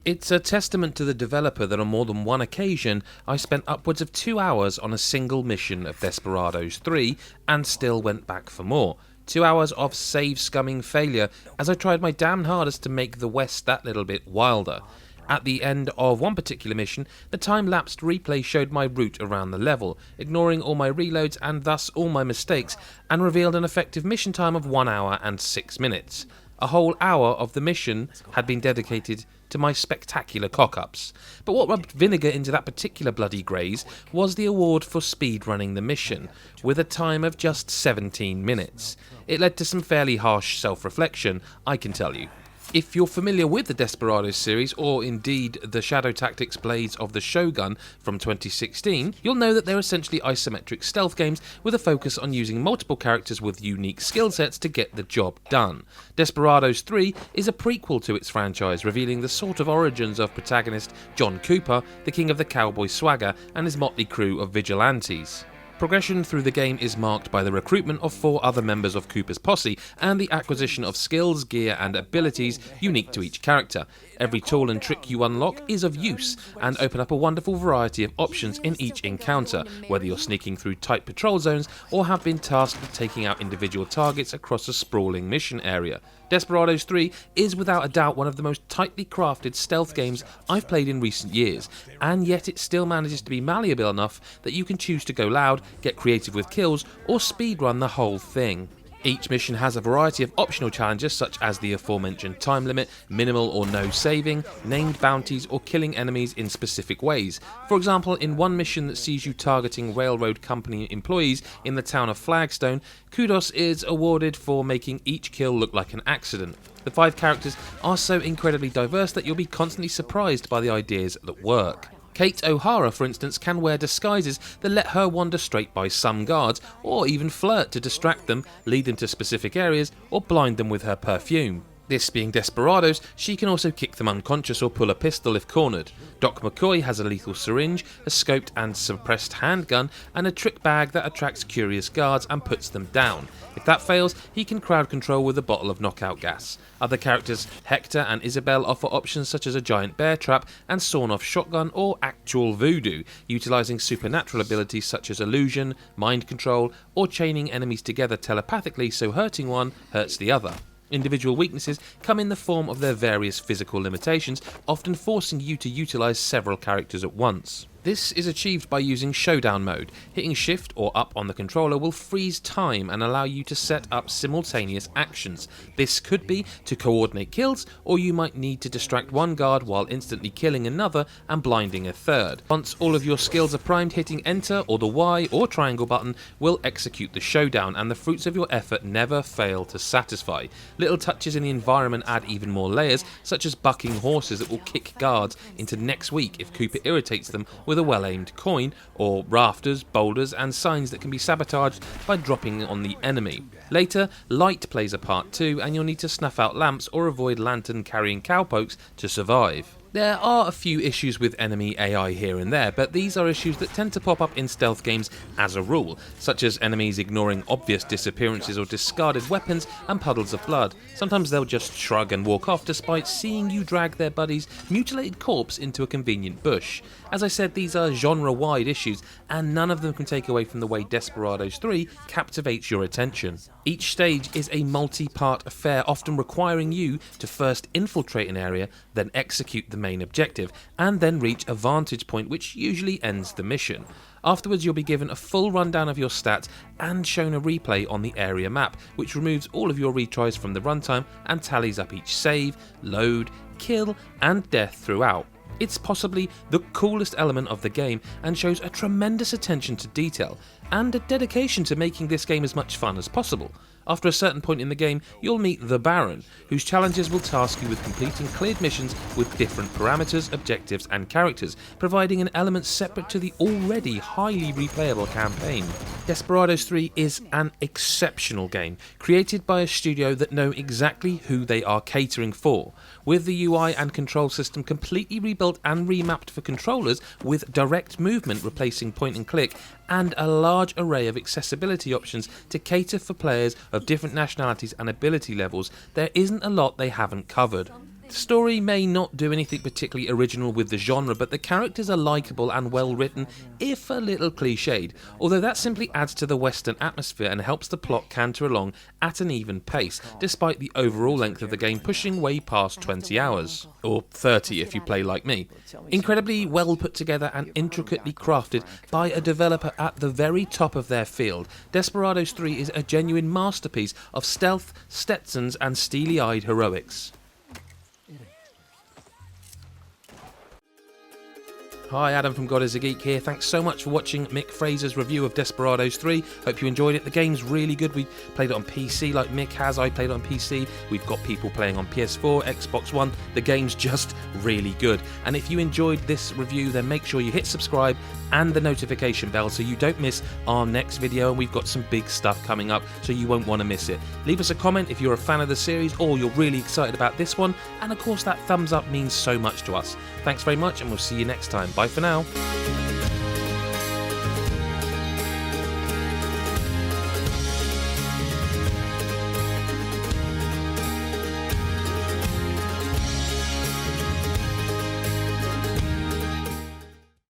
It's a testament to the developer that on more than one occasion I spent upwards of 2 hours on a single mission of Desperados III and still went back for more. 2 hours of save-scumming failure as I tried my damn hardest to make the West that little bit wilder. At the end of one particular mission, the time-lapsed replay showed my route around the level, ignoring all my reloads and thus all my mistakes, and revealed an effective mission time of 1 hour and 6 minutes. A whole hour of the mission had been dedicated to my spectacular cock-ups. But what rubbed vinegar into that particular bloody graze was the award for speedrunning the mission, with a time of just 17 minutes. It led to some fairly harsh self-reflection, I can tell you. If you're familiar with the Desperados series, or indeed the Shadow Tactics Blades of the Shogun from 2016, you'll know that they're essentially isometric stealth games with a focus on using multiple characters with unique skill sets to get the job done. Desperados 3 is a prequel to its franchise, revealing the sort of origins of protagonist John Cooper, the king of the cowboy swagger, and his motley crew of vigilantes. Progression through the game is marked by the recruitment of 4 other members of Cooper's posse and the acquisition of skills, gear and abilities unique to each character. Every tool and trick you unlock is of use and open up a wonderful variety of options in each encounter, whether you're sneaking through tight patrol zones or have been tasked with taking out individual targets across a sprawling mission area. Desperados 3 is without a doubt one of the most tightly crafted stealth games I've played in recent years, and yet it still manages to be malleable enough that you can choose to go loud, get creative with kills, or speedrun the whole thing. Each mission has a variety of optional challenges such as the aforementioned time limit, minimal or no saving, named bounties or killing enemies in specific ways. For example, in one mission that sees you targeting railroad company employees in the town of Flagstone, kudos is awarded for making each kill look like an accident. The 5 characters are so incredibly diverse that you'll be constantly surprised by the ideas that work. Kate O'Hara, for instance, can wear disguises that let her wander straight by some guards, or even flirt to distract them, lead them to specific areas, or blind them with her perfume. This being Desperados, she can also kick them unconscious or pull a pistol if cornered. Doc McCoy has a lethal syringe, a scoped and suppressed handgun, and a trick bag that attracts curious guards and puts them down. If that fails, he can crowd control with a bottle of knockout gas. Other characters, Hector and Isabel, offer options such as a giant bear trap and sawn-off shotgun or actual voodoo, utilising supernatural abilities such as illusion, mind control, or chaining enemies together telepathically so hurting one hurts the other. Individual weaknesses come in the form of their various physical limitations, often forcing you to utilise several characters at once. This is achieved by using Showdown mode. Hitting shift or up on the controller will freeze time and allow you to set up simultaneous actions. This could be to coordinate kills, or you might need to distract one guard while instantly killing another and blinding a third. Once all of your skills are primed, hitting enter or the Y or triangle button will execute the showdown, and the fruits of your effort never fail to satisfy. Little touches in the environment add even more layers, such as bucking horses that will kick guards into next week if Cooper irritates them with a well-aimed coin, or rafters, boulders and signs that can be sabotaged by dropping on the enemy. Later, light plays a part too, and you'll need to snuff out lamps or avoid lantern-carrying cowpokes to survive. There are a few issues with enemy AI here and there, but these are issues that tend to pop up in stealth games as a rule, such as enemies ignoring obvious disappearances or discarded weapons and puddles of blood. Sometimes they'll just shrug and walk off despite seeing you drag their buddy's mutilated corpse into a convenient bush. As I said, these are genre-wide issues, and none of them can take away from the way Desperados 3 captivates your attention. Each stage is a multi-part affair, often requiring you to first infiltrate an area, then execute the main objective, and then reach a vantage point which usually ends the mission. Afterwards, you'll be given a full rundown of your stats and shown a replay on the area map, which removes all of your retries from the runtime and tallies up each save, load, kill, and death throughout. It's possibly the coolest element of the game and shows a tremendous attention to detail and a dedication to making this game as much fun as possible. After a certain point in the game, you'll meet the Baron, whose challenges will task you with completing cleared missions with different parameters, objectives and characters, providing an element separate to the already highly replayable campaign. Desperados 3 is an exceptional game, created by a studio that know exactly who they are catering for, with the UI and control system completely rebuilt and remapped for controllers, with direct movement replacing point and click, and a large array of accessibility options to cater for players of different nationalities and ability levels. There isn't a lot they haven't covered. The story may not do anything particularly original with the genre, but the characters are likeable and well written, if a little cliched, although that simply adds to the Western atmosphere and helps the plot canter along at an even pace, despite the overall length of the game pushing way past 20 hours, or 30 if you play like me. Incredibly well put together and intricately crafted by a developer at the very top of their field, Desperados 3 is a genuine masterpiece of stealth, Stetsons and steely-eyed heroics. Hi, Adam from God is a Geek here. Thanks so much for watching Mick Fraser's review of Desperados 3. Hope you enjoyed it. The game's really good. We played it on PC like Mick has. I played it on PC. We've got people playing on PS4, Xbox One. The game's just really good. And if you enjoyed this review, then make sure you hit subscribe and the notification bell so you don't miss our next video. And we've got some big stuff coming up, so you won't want to miss it. Leave us a comment if you're a fan of the series or you're really excited about this one. And of course, that thumbs up means so much to us. Thanks very much, and we'll see you next time. Bye for now.